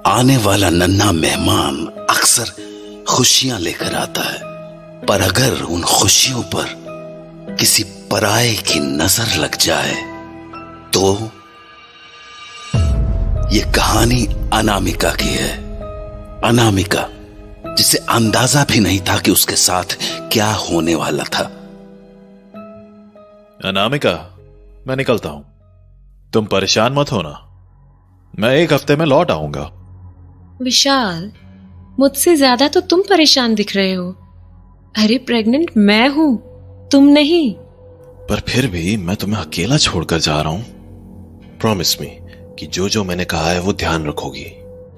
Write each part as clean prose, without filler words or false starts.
आने वाला नन्हा मेहमान अक्सर खुशियां लेकर आता है, पर अगर उन खुशियों पर किसी पराये की नजर लग जाए तो ये कहानी अनामिका की है। अनामिका, जिसे अंदाजा भी नहीं था कि उसके साथ क्या होने वाला था। अनामिका, मैं निकलता हूं, तुम परेशान मत होना, मैं 1 हफ्ते में लौट आऊंगा। विशाल, मुझसे ज्यादा तो तुम परेशान दिख रहे हो। अरे प्रेग्नेंट मैं हूं, तुम नहीं। पर फिर भी मैं तुम्हें अकेला छोड़कर जा रहा हूं। प्रॉमिस मी कि जो जो मैंने कहा है वो ध्यान रखोगी।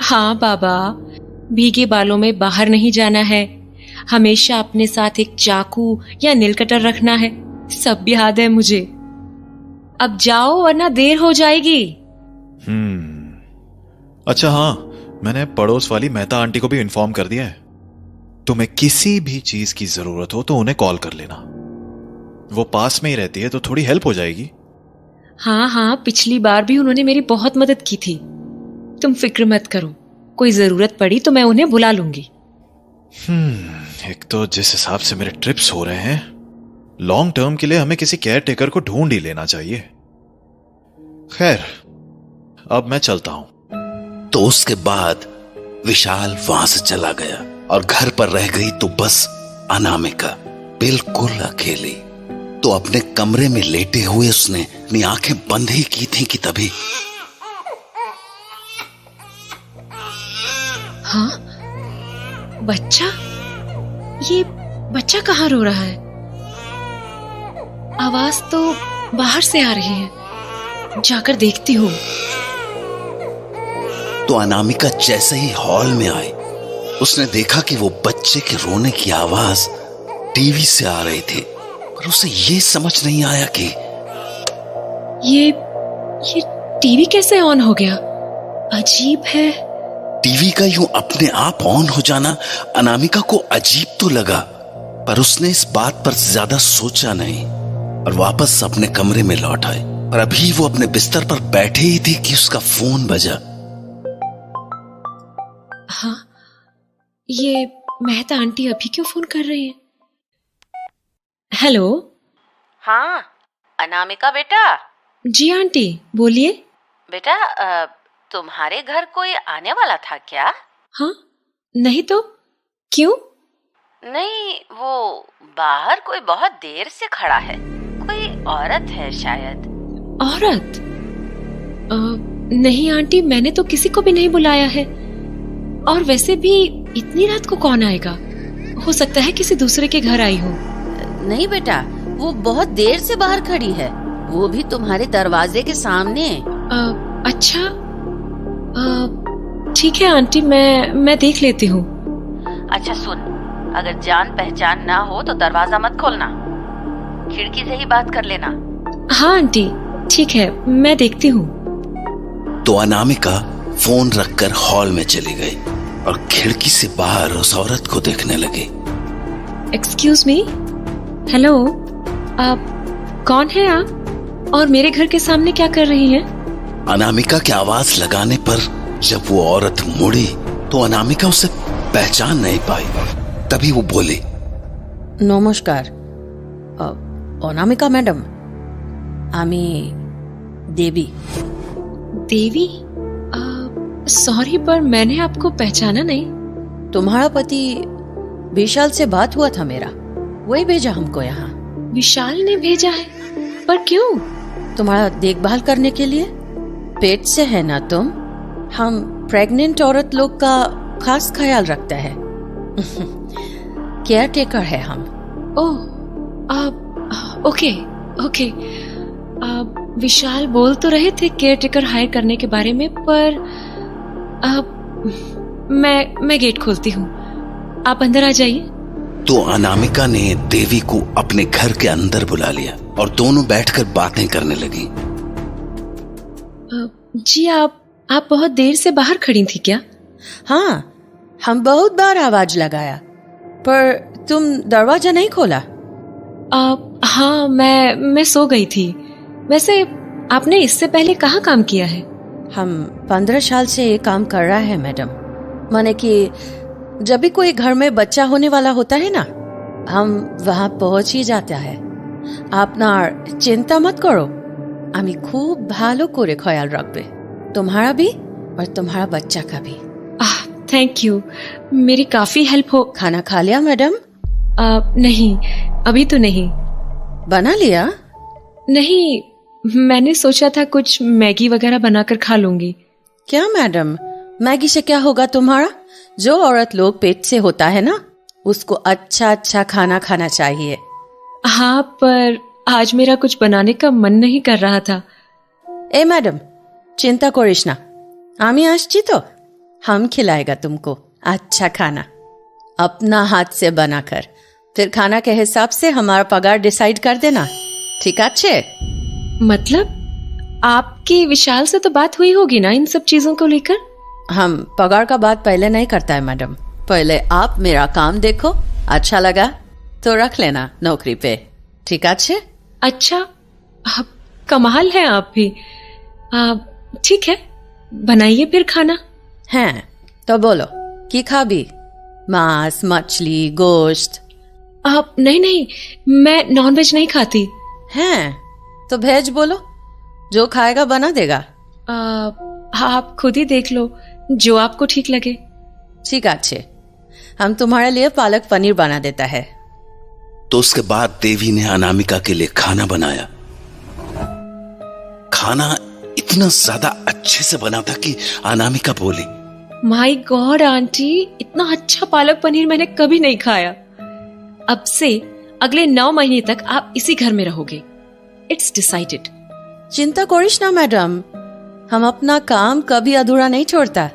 हाँ बाबा, भीगे बालों में बाहर नहीं जाना है, हमेशा अपने साथ एक चाकू या नील कटर रखना है, सब याद है मुझे। अब जाओ वरना देर हो जाएगी। अच्छा हाँ, मैंने पड़ोस वाली मेहता आंटी को भी इन्फॉर्म कर दिया है। तुम्हें किसी भी चीज की जरूरत हो तो उन्हें कॉल कर लेना, वो पास में ही रहती है तो थोड़ी हेल्प हो जाएगी। हाँ, पिछली बार भी उन्होंने मेरी बहुत मदद की थी, तुम फिक्र मत करो, कोई जरूरत पड़ी तो मैं उन्हें बुला लूंगी। एक तो जिस हिसाब से मेरे ट्रिप्स हो रहे हैं, लॉन्ग टर्म के लिए हमें किसी केयर टेकर को ढूंढ ही लेना चाहिए। खैर, अब मैं चलता हूं। तो उसके बाद विशाल वहां से चला गया और घर पर रह गई तो बस अनामिका, बिल्कुल अकेली। तो अपने कमरे में लेटे हुए उसने अपनी आंखें बंद ही की थी कि तभी हाँ, बच्चा, ये बच्चा कहाँ रो रहा है? आवाज तो बाहर से आ रही है, जाकर देखती हूँ। तो अनामिका जैसे ही हॉल में आई, उसने देखा कि वो बच्चे के रोने की आवाज टीवी से आ रही थी, पर उसे ये समझ नहीं आया कि ये टीवी कैसे ऑन हो गया? अजीब है। टीवी का यूं अपने आप ऑन हो जाना अनामिका को अजीब तो लगा, पर उसने इस बात पर ज्यादा सोचा नहीं और वापस अपने कमरे में लौट आई। पर अभी वो अपने बिस्तर पर बैठे ही थे कि उसका फोन बजा। हाँ, ये मेहता आंटी अभी क्यों फोन कर रही है? हेलो। हाँ, अनामिका बेटा। जी आंटी, बोलिए। बेटा, तुम्हारे घर कोई आने वाला था क्या? हाँ, नहीं तो क्यों? नहीं, वो बाहर कोई बहुत देर से खड़ा है, कोई औरत है शायद। औरत? नहीं आंटी, मैंने तो किसी को भी नहीं बुलाया है, और वैसे भी इतनी रात को कौन आएगा? हो सकता है किसी दूसरे के घर आई हो। नहीं बेटा, वो बहुत देर से बाहर खड़ी है, वो भी तुम्हारे दरवाजे के सामने। अच्छा, ठीक है आंटी, मैं देख लेती हूँ। अच्छा सुन, अगर जान पहचान ना हो तो दरवाजा मत खोलना, खिड़की से ही बात कर लेना। हाँ आंटी, ठीक है, मैं देखती हूँ। तो अनामिका फोन रखकर हॉल में चली गई और खिड़की से बाहर उस औरत को देखने लगी। एक्सक्यूज मी, हेलो, आप कौन है आप, और मेरे घर के सामने क्या कर रही हैं? अनामिका की आवाज लगाने पर जब वो औरत मुड़ी तो अनामिका उसे पहचान नहीं पाई। तभी वो बोली, नमस्कार अनामिका मैडम, आमी देवी। देवी? सॉरी, पर मैंने आपको पहचाना नहीं। तुम्हारा पति विशाल से बात हुआ था मेरा, वही भेजा हमको यहाँ। विशाल ने भेजा है? पर क्यों? तुम्हारा देखभाल करने के लिए। पेट से है ना तुम, हम प्रेग्नेंट औरत लोग का खास ख्याल रखते हैं। केयर टेकर है हम। ओह, ओके। विशाल बोल तो रहे थे केयर टेकर हायर करने के बारे में, पर मैं गेट खोलती हूँ, आप अंदर आ जाइए। तो अनामिका ने देवी को अपने घर के अंदर बुला लिया और दोनों बैठकर बातें करने लगी। जी, आप बहुत देर से बाहर खड़ी थी क्या? हाँ, हम बहुत बार आवाज लगाया, पर तुम दरवाजा नहीं खोला। हाँ, मैं सो गई थी। वैसे आपने इससे पहले कहाँ काम किया है? हम 15 साल से ये काम कर रहा है मैडम। माने कि जब भी कोई घर में बच्चा होने वाला होता है ना, हम वहां पहुंच ही जाता है। আপনার চিন্তা मत करो, আমি खूब ভালো করে ख्याल रखबे, तुम्हारा भी और तुम्हारा बच्चा का भी। थैंक यू, मेरी काफी हेल्प हो। खाना खा लिया मैडम? नहीं, अभी तो नहीं। बना लिया? नहीं, मैंने सोचा था कुछ मैगी वगैरह बनाकर खा लूंगी। क्या मैडम, मैगी से क्या होगा तुम्हारा? जो औरत लोग पेट से होता है ना, उसको अच्छा अच्छा खाना खाना चाहिए। हाँ, पर आज मेरा कुछ बनाने का मन नहीं कर रहा था। ए मैडम, चिंता करिस ना, आमी आसছি तो हम खिलाएगा तुमको अच्छा खाना, अपना हाथ से बनाकर। फिर खाना के हिसाब से हमारा पगार डिसाइड कर देना, ठीक है? मतलब आपकी विशाल से तो बात हुई होगी ना इन सब चीजों को लेकर? हम पगार का बात पहले नहीं करता है मैडम। पहले आप मेरा काम देखो, अच्छा लगा तो रख लेना नौकरी पे, ठीक है? अच्छा, कमाल है आप भी। ठीक है, बनाइए फिर खाना। हैं तो बोलो की खाबी? मांस, मछली, गोश्त? नहीं, मैं नॉनवेज नहीं खाती। हैं तो वेज बोलो, जो खाएगा बना देगा। आप खुद ही देख लो, जो आपको ठीक लगे। ठीक है, हम तुम्हारे लिए पालक पनीर बना देता है। तो उसके बाद देवी ने अनामिका के लिए खाना बनाया। खाना इतना ज्यादा अच्छे से बना था कि अनामिका बोली, माय गॉड आंटी, इतना अच्छा पालक पनीर मैंने कभी नहीं खाया। अब से अगले 9 महीने तक आप इसी घर में रहोगे। It's decided. चिंता करिस ना मैडम, हम अपना काम कभी अधूरा नहीं छोड़ता।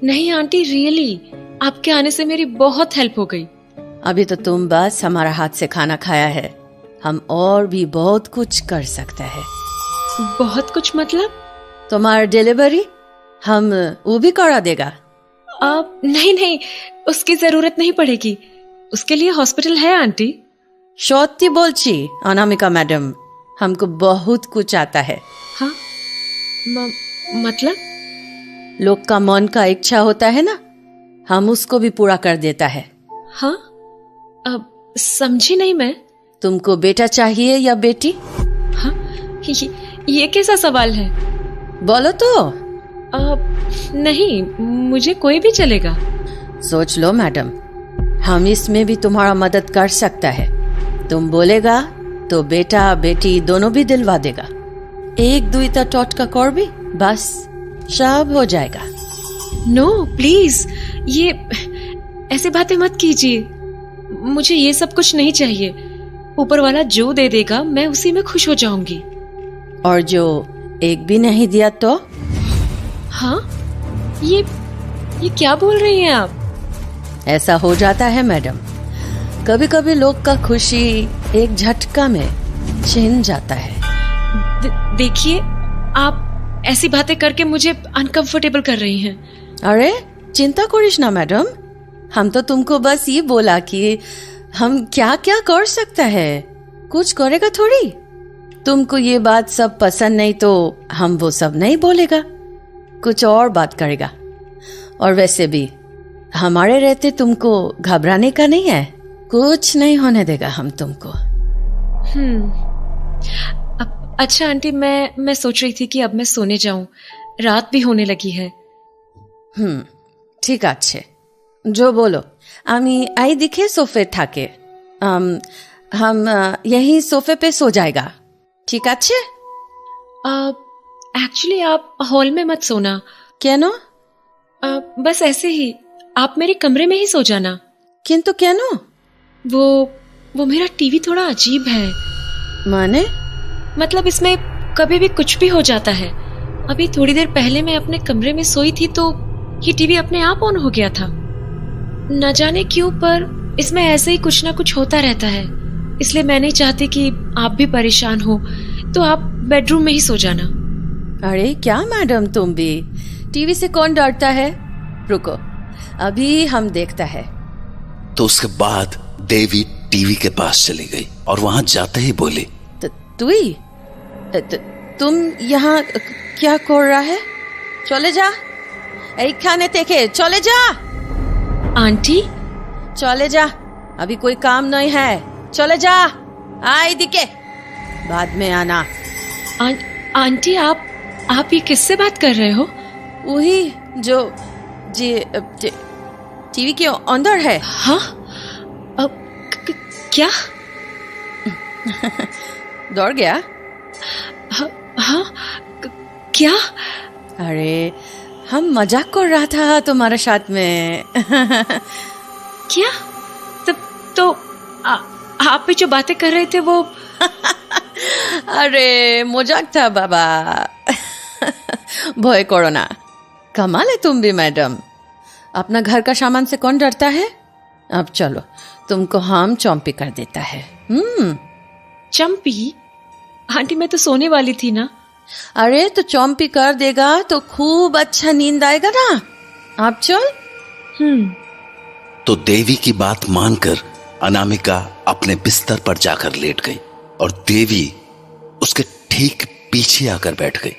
नहीं आंटी, रियली आपके आने से मेरी बहुत हेल्प हो गई। अभी तो तुम बस हमारा हाथ से खाना खाया है, हम और भी बहुत कुछ कर सकते हैं। बहुत कुछ मतलब? तुम्हारा डिलीवरी हम वो भी करा देगा। नहीं, उसकी जरूरत नहीं पड़ेगी, उसके लिए हॉस्पिटल है आंटी। सत्यि बोलची अनामिका मैडम, हमको बहुत कुछ आता है। हाँ, मतलब? लोग का मन का इच्छा होता है ना, हम उसको भी पूरा कर देता है। हाँ, अब समझी नहीं मैं। तुमको बेटा चाहिए या बेटी? हाँ, ये कैसा सवाल है? बोलो तो। नहीं, मुझे कोई भी चलेगा। सोच लो मैडम, हम इसमें भी तुम्हारा मदद कर सकता है। तुम बोलेगा तो बेटा बेटी दोनों भी दिलवा देगा। 1-2 टोटका कर भी, बस सब हो जाएगा। नो प्लीज, ये ऐसे बातें मत कीजिए। मुझे ये सब कुछ नहीं चाहिए। ऊपर वाला जो दे देगा मैं उसी में खुश हो जाऊंगी। और जो एक भी नहीं दिया तो? हाँ, ये क्या बोल रही हैं आप? ऐसा हो जाता है मैडम, कभी कभी लोग का खुशी एक झटका में छिन जाता है। देखिए, आप ऐसी बातें करके मुझे अनकंफर्टेबल कर रही हैं। अरे चिंता करिस ना मैडम, हम तो तुमको बस ये बोला कि हम क्या क्या कर सकता है, कुछ करेगा थोड़ी। तुमको ये बात सब पसंद नहीं तो हम वो सब नहीं बोलेगा, कुछ और बात करेगा। और वैसे भी हमारे रहते तुमको घबराने का नहीं है, कुछ नहीं होने देगा हम तुमको। अच्छा आंटी, मैं सोच रही थी कि अब मैं सोने जाऊं, रात भी होने लगी है। ठीक আছে, जो बोलो। आमी आई दिखे सोफे ठाके, हम यही सोफे पे सो जाएगा, ठीक আছে? एक्चुअली आप हॉल में मत सोना। क्यों? बस ऐसे ही, आप मेरे कमरे में ही सो जाना। किंतु क्यों? वो मेरा टीवी थोड़ा अजीब है। माने? मतलब इसमें कभी भी कुछ भी हो जाता है। अभी थोड़ी देर पहले मैं अपने कमरे में सोई थी तो ये टीवी अपने आप ऑन हो गया था। न जाने क्यों, पर इसमें ऐसे ही कुछ ना कुछ होता रहता है। इसलिए मैं नहीं चाहती कि आप भी परेशान हो, तो आप बेडरूम में ही सो जाना। अरे क्या मैडम, तुम भी, टीवी से कौन डरता है? रुको, अभी हम देखता है। तो उसके बाद देवी टीवी के पास चली गई और वहां जाते ही बोली, तुम यहाँ क्या कर रहा है? চলে যা, এইখানে থেকে চলে যা। आंटी चले जा, अभी कोई काम नहीं है, चले जा। आई दिखे, बाद में आना। आंटी आप ये किससे बात कर रहे हो? वही जो जी टीवी के अंदर है। हाँ क्या? दौड़ गया? हाँ क्या? अरे हम मजाक कर रहा था तुम्हारे साथ में। क्या? तो आप भी जो बातें कर रहे थे वो अरे मजाक था बाबा। भय करो ना, कमाल है तुम भी मैडम। अपना घर का सामान से कौन डरता है? अब चलो, तुमको हम चौंपी कर देता है। चंपी? आंटी मैं तो सोने वाली थी ना। अरे तो चौंपी कर देगा तो खूब अच्छा नींद आएगा ना। आप चल। तो देवी की बात मानकर अनामिका अपने बिस्तर पर जाकर लेट गई और देवी उसके ठीक पीछे आकर बैठ गई।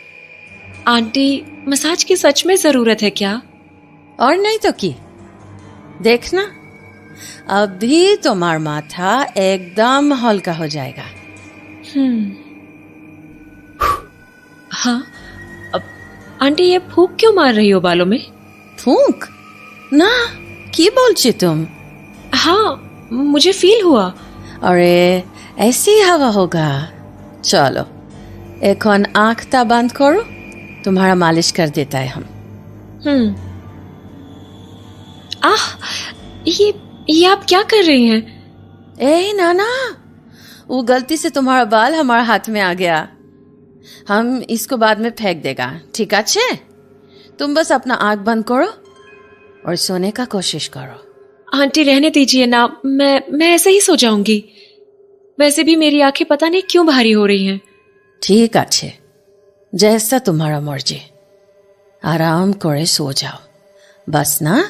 आंटी मसाज की सच में जरूरत है क्या? और नहीं तो की, देखना अभी तुम्हारा माथा एकदम हल्का हो जाएगा। हाँ, अब आंटी ये फूंक क्यों मार रही हो बालों में? फूंक ना, की बोलची तुम? हाँ मुझे फील हुआ। अरे ऐसी हवा होगा। चलो एखन आँखता बंद करो, तुम्हारा मालिश कर देता है हम। ये आप क्या कर रही हैं? ए नाना, वो गलती से तुम्हारा बाल हमारा हाथ में आ गया, हम इसको बाद में फेंक देगा, ठीक है? तुम बस अपना आँख बंद करो और सोने का कोशिश करो। आंटी रहने दीजिए ना, मैं ऐसे ही सो जाऊंगी। वैसे भी मेरी आंखें पता नहीं क्यों भारी हो रही हैं। ठीक है, जैसा तुम्हारा मर्जी, आराम करे सो जाओ। बस ना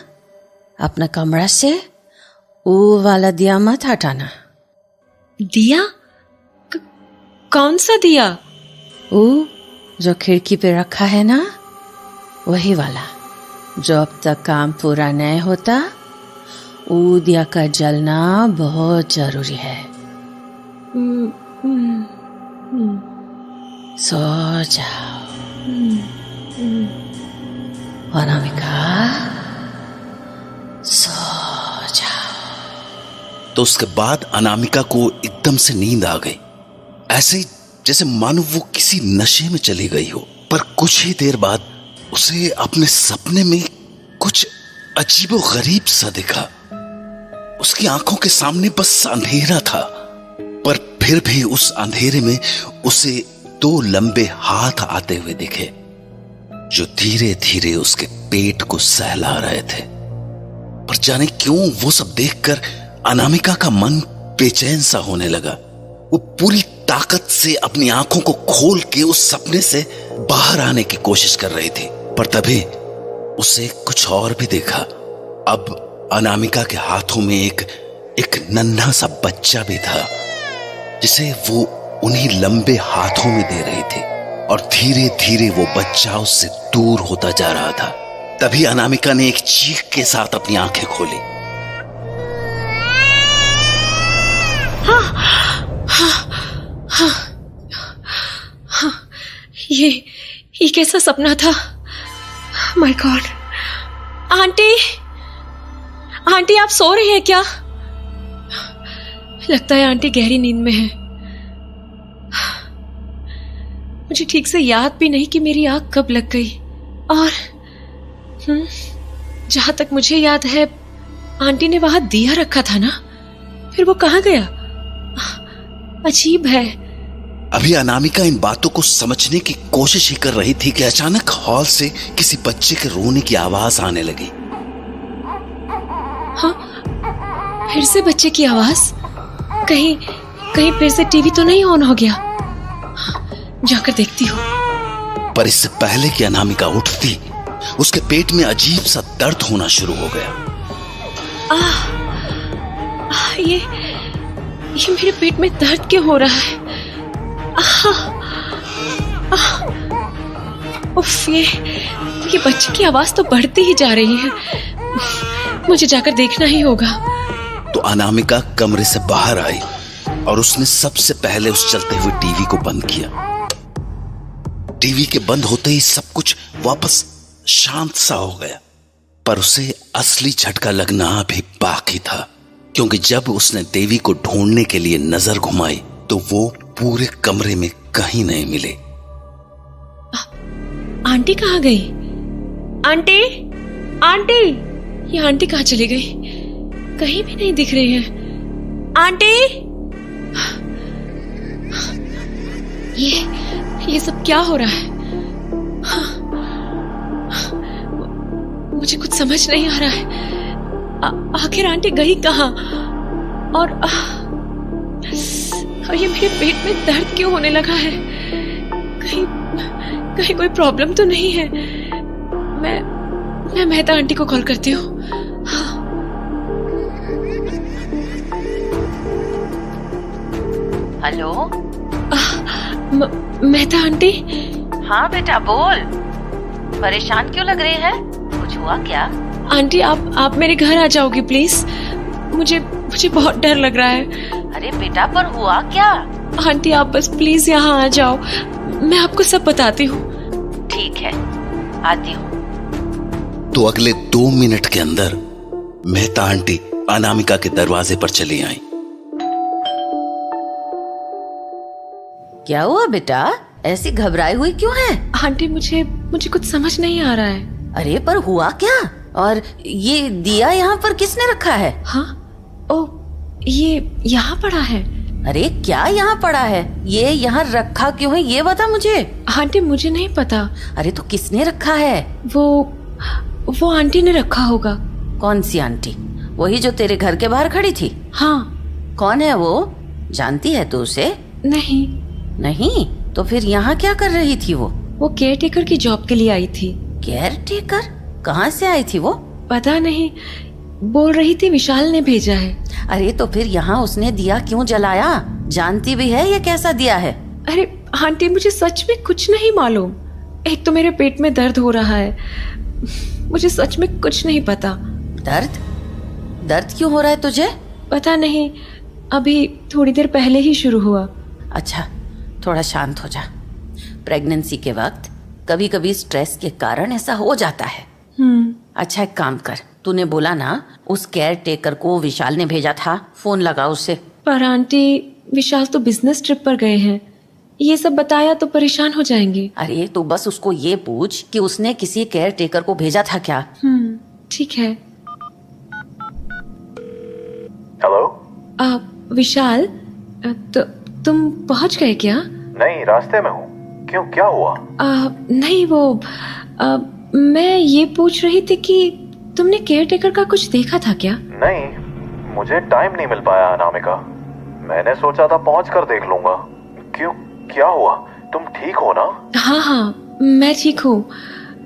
अपना कमरा से वो वाला दिया मत हटाना। दिया? कौन सा दिया? वो जो खिड़की पे रखा है ना, वही वाला। जब तक काम पूरा नहीं होता वो दिया का जलना बहुत जरूरी है। सो जाओ अनामिका, सो जाओ। तो उसके बाद अनामिका को एकदम से नींद आ गई, ऐसे जैसे मानो वो किसी नशे में चली गई हो। पर कुछ ही देर बाद उसे अपने सपने में कुछ अजीबो गरीब सा दिखा। उसकी आंखों के सामने बस अंधेरा था, पर फिर भी उस अंधेरे में उसे दो लंबे हाथ आते हुए दिखे जो धीरे धीरे उसके पेट को सहला रहे थे। पर जाने क्यों वो सब देखकर अनामिका का मन बेचैन सा होने लगा। वो पूरी ताकत से अपनी आंखों को खोल के उस सपने से बाहर आने की कोशिश कर रही थी, पर तभी उसे कुछ और भी देखा। अब अनामिका के हाथों में एक नन्हा सा बच्चा भी था, जिसे वो उन्हीं लंबे हाथों में दे रही थी, और धीरे धीरे वो बच्चा उससे दूर होता जा रहा था। तभी अनामिका ने एक चीख के साथ अपनी आंखें खोली। ये कैसा सपना था? My God! आंटी आप सो रही हैं क्या? लगता है आंटी गहरी नींद में है। मुझे ठीक से याद भी नहीं कि मेरी आंख कब लग गई। और जहां तक मुझे याद है आंटी ने वहां दिया रखा था ना, फिर वो कहां गया? अजीब है। अभी अनामिका इन बातों को समझने की कोशिश ही कर रही थी कि अचानक हॉल से किसी बच्चे के रोने की आवाज आने लगी। हाँ, फिर से बच्चे की आवाज। कहीं फिर से टीवी तो नहीं ऑन हो गया? जाकर देखती हूँ। पर इससे पहले कि अनामिका उठती, उसके पेट में अजीब सा दर्द होना शुरू हो गया। ये मेरे पेट में दर्द क्यों हो रहा है? उफ, ये बच्चे की आवाज तो बढ़ती ही जा रही है। मुझे जाकर देखना ही होगा। तो अनामिका कमरे से बाहर आई और उसने सबसे पहले उस चलते हुए टीवी को बंद किया। टीवी के बंद होते ही सब कुछ वापस शांत सा हो गया, पर उसे असली झटका लगना अभी बाकी था, क्योंकि जब उसने देवी को ढूंढने के लिए नजर घुमाई तो वो पूरे कमरे में कहीं नहीं मिले। आंटी कहाँ गई? आंटी, आंटी, ये आंटी कहाँ चली गई? कहीं भी नहीं दिख रही है। आंटी, ये सब क्या हो रहा है? मुझे कुछ समझ नहीं आ रहा है। आखिर आंटी गई कहाँ? और ये मेरे पेट में दर्द क्यों होने लगा है? कहीं कोई प्रॉब्लम तो नहीं है? मैं मेहता आंटी को कॉल करती हूँ। Hello, Mehta aunty. हाँ बेटा बोल, परेशान क्यों लग रही है? कुछ हुआ क्या? आंटी आप मेरे घर आ जाओगी प्लीज? मुझे बहुत डर लग रहा है। अरे बेटा, पर हुआ क्या? आंटी आप बस प्लीज यहाँ आ जाओ, मैं आपको सब बताती हूँ। ठीक है, आती हूँ। तो अगले 2 मिनट के अंदर मेहता आंटी अनामिका के दरवाजे पर चली आई। क्या हुआ बेटा, ऐसी घबराई हुई क्यों है? आंटी मुझे कुछ समझ नहीं आ रहा है। अरे पर हुआ क्या? और ये दिया यहाँ पर किसने रखा है? हाँ, ओ ये यहाँ पड़ा है। अरे क्या यहाँ पड़ा है? ये यहाँ रखा क्यों है, ये बता मुझे। आंटी मुझे नहीं पता। अरे तो किसने रखा है? वो आंटी ने रखा होगा। कौन सी आंटी? वही जो तेरे घर के बाहर खड़ी थी? हाँ। कौन है वो? जानती है तू उसे? नहीं। नहीं? तो फिर यहाँ क्या कर रही थी वो? वो केयर टेकर की जॉब के लिए आई थी। Care taker? कहाँ से आई थी वो? पता नहीं, बोल रही थी विशाल ने भेजा है। अरे तो फिर यहाँ उसने दिया क्यों जलाया? जानती भी है ये कैसा दिया है? अरे आंटी मुझे सच में कुछ नहीं मालूम। एक तो मेरे पेट में दर्द हो रहा है, मुझे सच में कुछ नहीं पता। दर्द क्यों हो रहा है तुझे? पता नहीं, अभी थोड़ी देर पहले ही शुरू हुआ। अच्छा, थोड़ा शांत हो जा। प्रेगनेंसी के वक्त कभी कभी स्ट्रेस के कारण ऐसा हो जाता है। अच्छा एक काम कर, तूने बोला ना उस केयर टेकर को विशाल ने भेजा था, फोन लगा उसे। पर आंटी विशाल तो बिजनेस ट्रिप पर गए हैं, ये सब बताया तो परेशान हो जाएंगे। अरे तू बस उसको ये पूछ कि उसने किसी केयर टेकर को भेजा था क्या। ठीक है। हेलो विशाल, तो तुम पहुंच गए क्या? नहीं, रास्ते में हूँ। क्यों, क्या हुआ? नहीं वो मैं ये पूछ रही थी कि तुमने केयर टेकर का कुछ देखा था क्या? नहीं, मुझे टाइम नहीं मिल पाया अनामिका। मैंने सोचा था पहुंच कर देख लूंगा। क्यों, क्या हुआ? तुम ठीक हो ना? हाँ, मैं ठीक हूँ,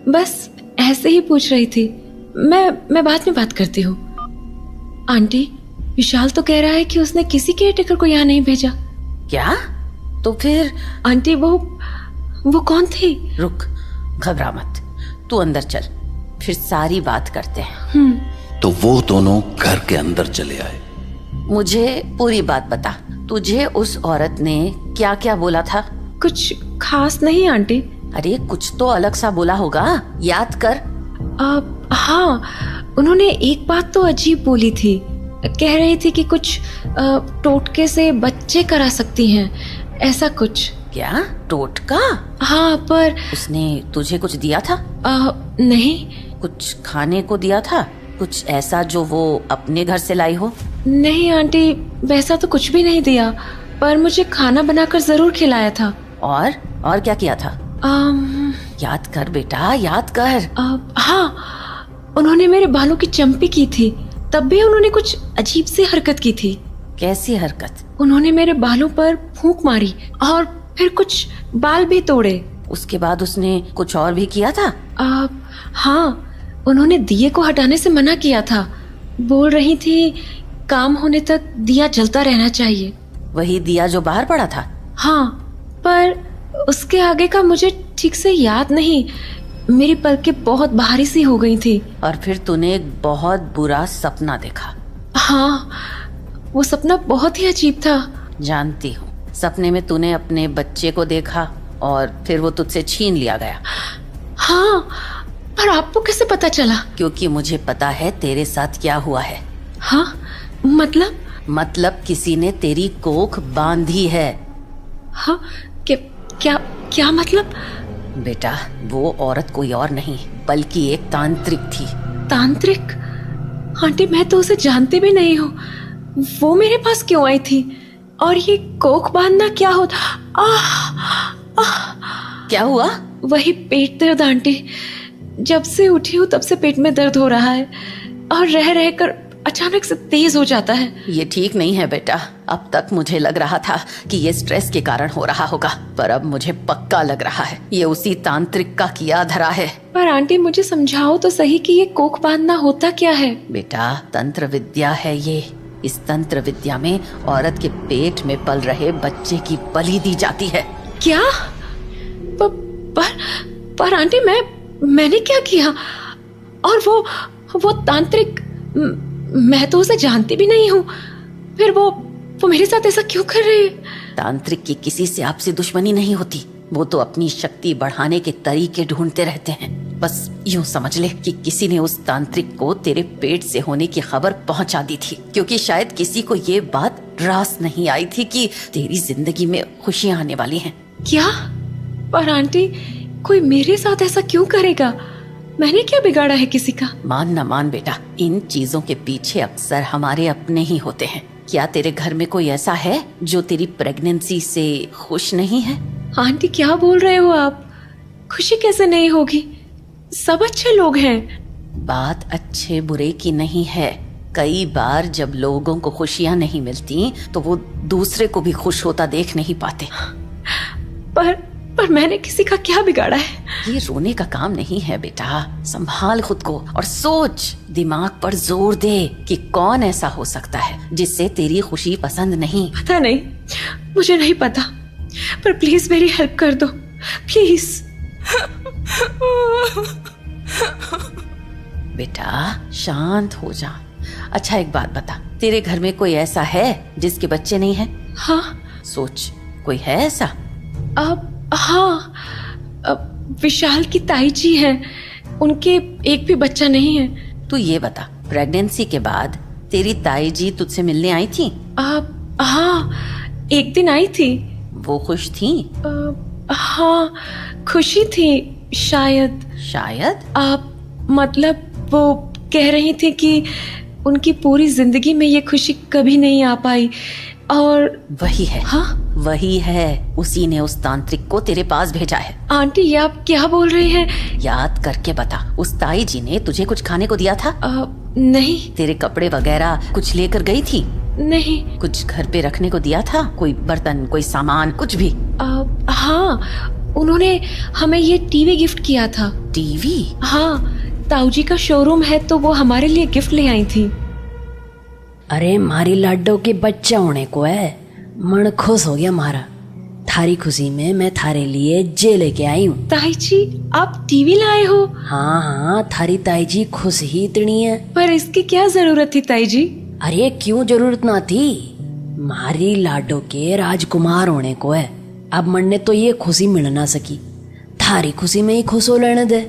बस ऐसे ही पूछ रही थी। मैं बाद में बात करती हूँ। आंटी विशाल तो कह रहा है कि उसने किसी केयर टेकर को यहाँ नहीं भेजा। क्या? तो फिर? आंटी वो कौन थी? रुक, घबरा मत, तू अंदर चल, फिर सारी बात करते हैं। तो वो दोनों घर के अंदर चले आए। मुझे पूरी बात बता, तुझे उस औरत ने क्या क्या बोला था? कुछ खास नहीं आंटी। अरे कुछ तो अलग सा बोला होगा, याद कर। हाँ, उन्होंने एक बात तो अजीब बोली थी। कह रही थी कि कुछ टोटके से बच्चे करा सकती हैं, ऐसा कुछ। क्या टोटका? हाँ, पर उसने तुझे कुछ दिया था? नहीं। कुछ खाने को दिया था? कुछ ऐसा जो वो अपने घर से लाई हो? नहीं आंटी, वैसा तो कुछ भी नहीं दिया, पर मुझे खाना बनाकर जरूर खिलाया था। और क्या किया था? याद कर बेटा, याद कर। हाँ, उन्होंने मेरे बालों की चंपी की थी, तब भी उन्होंने कुछ अजीब सी हरकत की थी। कैसी हरकत? उन्होंने मेरे बालों पर फूंक मारी और फिर कुछ बाल भी तोड़े। उसके बाद उसने कुछ और भी किया था? हाँ, उन्होंने दिए को हटाने से मना किया था। बोल रही थी काम होने तक दिया जलता रहना चाहिए। वही दिया जो बाहर पड़ा था? हाँ, पर उसके आगे का मुझे ठीक से याद नहीं। मेरी पलकें बहुत भारी सी हो गई थी। और फिर तूने एक बहुत बुरा सपना देखा। हाँ, वो सपना बहुत ही अजीब था। जानती हूँ, सपने में तूने अपने बच्चे को देखा और फिर वो तुझसे छीन लिया गया। हाँ, पर आपको कैसे पता चला? क्योंकि मुझे पता है तेरे साथ क्या हुआ है। हाँ, मतलब किसी ने तेरी कोख बांधी है। हाँ, क्या मतलब? बेटा, वो औरत कोई और नहीं बल्कि एक तांत्रिक थी। तांत्रिक? आंटी, मैं तो उसे जानती भी नहीं हूँ। वो मेरे पास क्यों आई थी? और ये कोख बांधना क्या होता? क्या हुआ? वही पेट दर्द आंटी। जब से उठी हूँ तब से पेट में दर्द हो रहा है और रह रह कर अचानक से तेज हो जाता है। ये ठीक नहीं है बेटा। अब तक मुझे लग रहा था कि ये स्ट्रेस के कारण हो रहा होगा, पर अब मुझे पक्का लग रहा है ये उसी तांत्रिक का किया धरा है। पर आंटी, मुझे समझाओ तो सही कि ये कोख बांधना होता क्या है? बेटा, तंत्र विद्या है ये। इस तंत्र विद्या में औरत के पेट में पल रहे बच्चे की बलि दी जाती है। क्या? पर आंटी, मैंने क्या किया? और वो तांत्रिक, मैं तो उसे जानती भी नहीं हूँ। फिर वो मेरे साथ ऐसा क्यों कर रहे हैं? तांत्रिक की किसी से आपसी दुश्मनी नहीं होती। वो तो अपनी शक्ति बढ़ाने के तरीके ढूंढते रहते हैं। बस यूं समझ ले कि किसी ने उस तांत्रिक को तेरे पेट से होने की खबर पहुंचा दी थी, क्योंकि शायद किसी को ये बात रास नहीं आई थी कि तेरी जिंदगी में खुशियां आने वाली हैं। क्या? पर आंटी, कोई मेरे साथ ऐसा क्यों करेगा? मैंने क्या बिगाड़ा है किसी का? मान न मान बेटा, इन चीजों के पीछे अक्सर हमारे अपने ही होते हैं। क्या तेरे घर में कोई ऐसा है जो तेरी प्रेगनेंसी से खुश नहीं है? आंटी, क्या बोल रहे हो आप? खुशी कैसे नहीं होगी? सब अच्छे लोग हैं। बात अच्छे बुरे की नहीं है। कई बार जब लोगों को खुशियां नहीं मिलती तो वो दूसरे को भी खुश होता देख नहीं पाते। पर मैंने किसी का क्या बिगाड़ा है? ये रोने का काम नहीं है बेटा। संभाल खुद को और सोच, दिमाग पर जोर दे कि कौन ऐसा हो सकता है जिससे तेरी खुशी पसंद नहीं। पता नहीं, मुझे नहीं पता, पर प्लीज मेरी हेल्प कर दो, प्लीज। बेटा, शांत हो जा। अच्छा, एक बात बता, तेरे घर में कोई ऐसा है जिसके बच्चे नहीं हैं? हाँ। सोच, कोई है ऐसा? हाँ, विशाल की ताई जी हैं, उनके एक भी बच्चा नहीं है। तू ये बता, प्रेगनेंसी के बाद तेरी ताई जी तुझसे मिलने आई थी? हाँ, एक दिन आई थी। वो खुश थी? हाँ, खुशी थी शायद। मतलब वो कह रही थी कि उनकी पूरी जिंदगी में ये खुशी कभी नहीं आ पाई। और वही है। हाँ, वही है। उसी ने उस तांत्रिक को तेरे पास भेजा है। आंटी, ये आप क्या बोल रहे हैं? याद करके बता, उस ताई जी ने तुझे कुछ खाने को दिया था? नहीं। तेरे कपड़े वगैरह कुछ लेकर गई थी? नहीं। कुछ घर पे रखने को दिया था? कोई बर्तन, कोई सामान, कुछ भी? हाँ, उन्होंने हमें ये टीवी गिफ्ट किया था। टीवी? हाँ, ताऊजी का शोरूम है तो वो हमारे लिए गिफ्ट ले आई थी। अरे, मारी लाडो के बच्चा होने को है। मन खुश हो गया मारा। थारी खुशी में मैं थारे लिए जे लेके आई हूँ। ताई जी, आप टीवी लाए हो? हाँ, थारी ताई जी खुश ही इतनी है। पर इसकी क्या जरूरत थी ताई जी? अरे, क्यों जरूरत ना थी? मारी लाडो के राजकुमार होने को है। अब मन ने तो ये खुशी मिल ना सकी, थारी खुशी में ही खुश हो लेने दे।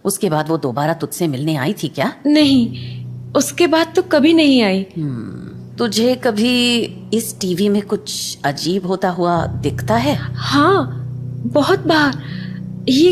उसके बाद वो दोबारा तुझसे मिलने आई थी क्या? नहीं, उसके बाद तो कभी नहीं आई। तुझे कभी इस टीवी में कुछ अजीब होता हुआ दिखता है? हाँ, बहुत बार। ये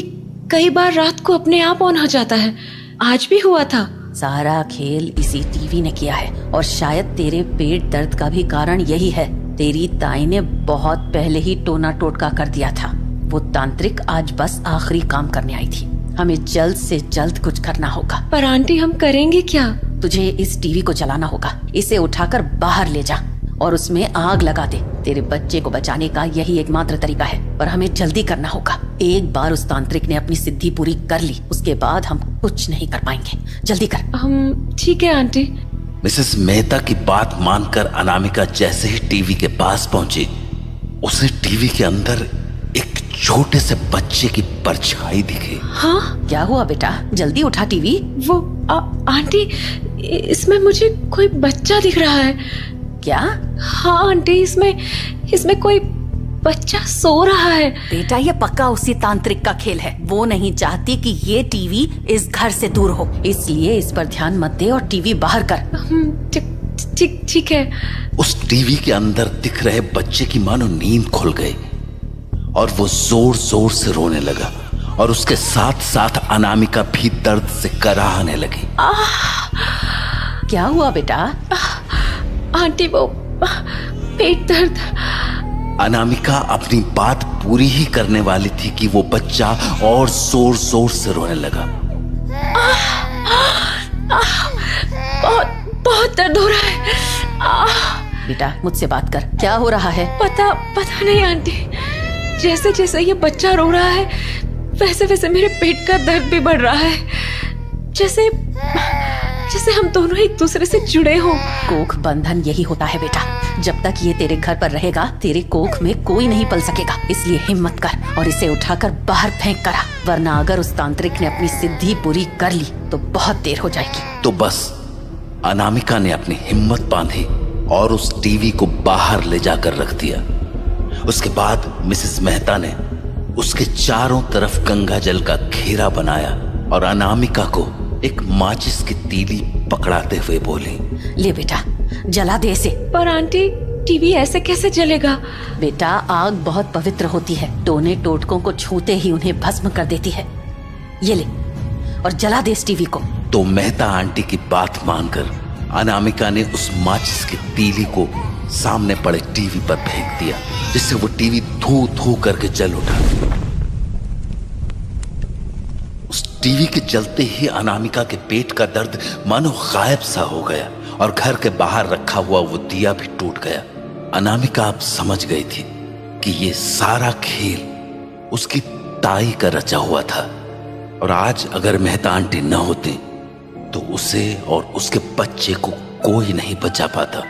कई बार रात को अपने आप ऑन हो जाता है। आज भी हुआ था। सारा खेल इसी टीवी ने किया है और शायद तेरे पेट दर्द का भी कारण यही है। तेरी ताई ने बहुत पहले ही टोना टोटका कर दिया था। वो तांत्रिक आज बस आखिरी काम करने आई थी। हमें जल्द से जल्द कुछ करना होगा। पर आंटी, हम करेंगे क्या? तुझे इस टीवी को चलाना होगा। इसे उठाकर बाहर ले जा और उसमें आग लगा दे। तेरे बच्चे को बचाने का यही एकमात्र तरीका है, पर हमें जल्दी करना होगा। एक बार उस तांत्रिक ने अपनी सिद्धि पूरी कर ली, उसके बाद हम कुछ नहीं कर पाएंगे। जल्दी कर। ठीक है आंटी। मिसेस मेहता की बात मानकर अनामिका जैसे ही टीवी के पास पहुंची, उसने टीवी के अंदर एक छोटे से बच्चे की परछाई दिखे। हाँ, क्या हुआ बेटा, जल्दी उठा टीवी। वो आंटी, इसमें मुझे कोई बच्चा दिख रहा है। क्या? हाँ आंटी, इसमें कोई बच्चा सो रहा है। बेटा ये पक्का उसी तांत्रिक का खेल है। वो नहीं चाहती कि ये टीवी इस घर से दूर हो, इसलिए इस पर ध्यान मत दे और टीवी बाहर कर। ठीक है। उस टीवी के अंदर दिख रहे बच्चे की मानो नींद खुल गई और वो जोर जोर से रोने लगा और उसके साथ साथ अनामिका भी दर्द से कराहने लगी। क्या हुआ बेटा? आंटी, वो पेट दर्द। अनामिका अपनी बात पूरी ही करने वाली थी कि वो बच्चा और जोर जोर से रोने लगा। बहुत दर्द हो रहा है। बेटा मुझसे बात कर, क्या हो रहा है? पता नहीं आंटी, जैसे जैसे ये बच्चा रो रहा है वैसे वैसे मेरे पेट का दर्द भी बढ़ रहा है, जैसे हम दोनों एक दूसरे से जुड़े हों। कोख बंधन यही होता है बेटा। जब तक ये तेरे घर पर रहेगा तेरे कोख में कोई नहीं पल सकेगा। इसलिए हिम्मत कर और इसे उठाकर बाहर फेंक कर आ, वरना अगर उस तांत्रिक ने अपनी सिद्धि पूरी कर ली तो बहुत देर हो जाएगी। तो बस अनामिका ने अपनी हिम्मत बांधी और उस टीवी को बाहर ले जाकर रख दिया। उसके बाद मिसेस मेहता ने उसके चारों तरफ गंगा जल का घेरा बनाया और अनामिका को एक माचिस की तीली पकड़ाते हुए बोली, ले बेटा जला दे इसे। पर आंटी, टीवी ऐसे कैसे जलेगा? बेटा आग बहुत पवित्र होती है, टोने टोटकों को छूते ही उन्हें भस्म कर देती है। ये ले और जला दे इस टीवी को। तो मेहता आंटी की बात मानकर अनामिका ने उस माचिस की तीली को सामने पड़े टीवी पर फेंक दिया, जिससे वो टीवी धू धू करके जल उठा। उस टीवी के जलते ही अनामिका के पेट का दर्द मानो गायब सा हो गया और घर के बाहर रखा हुआ वो दिया भी टूट गया। अनामिका अब समझ गई थी कि ये सारा खेल उसकी ताई का रचा हुआ था और आज अगर मेहता आंटी न होती तो उसे और उसके बच्चे को कोई नहीं बचा पाता।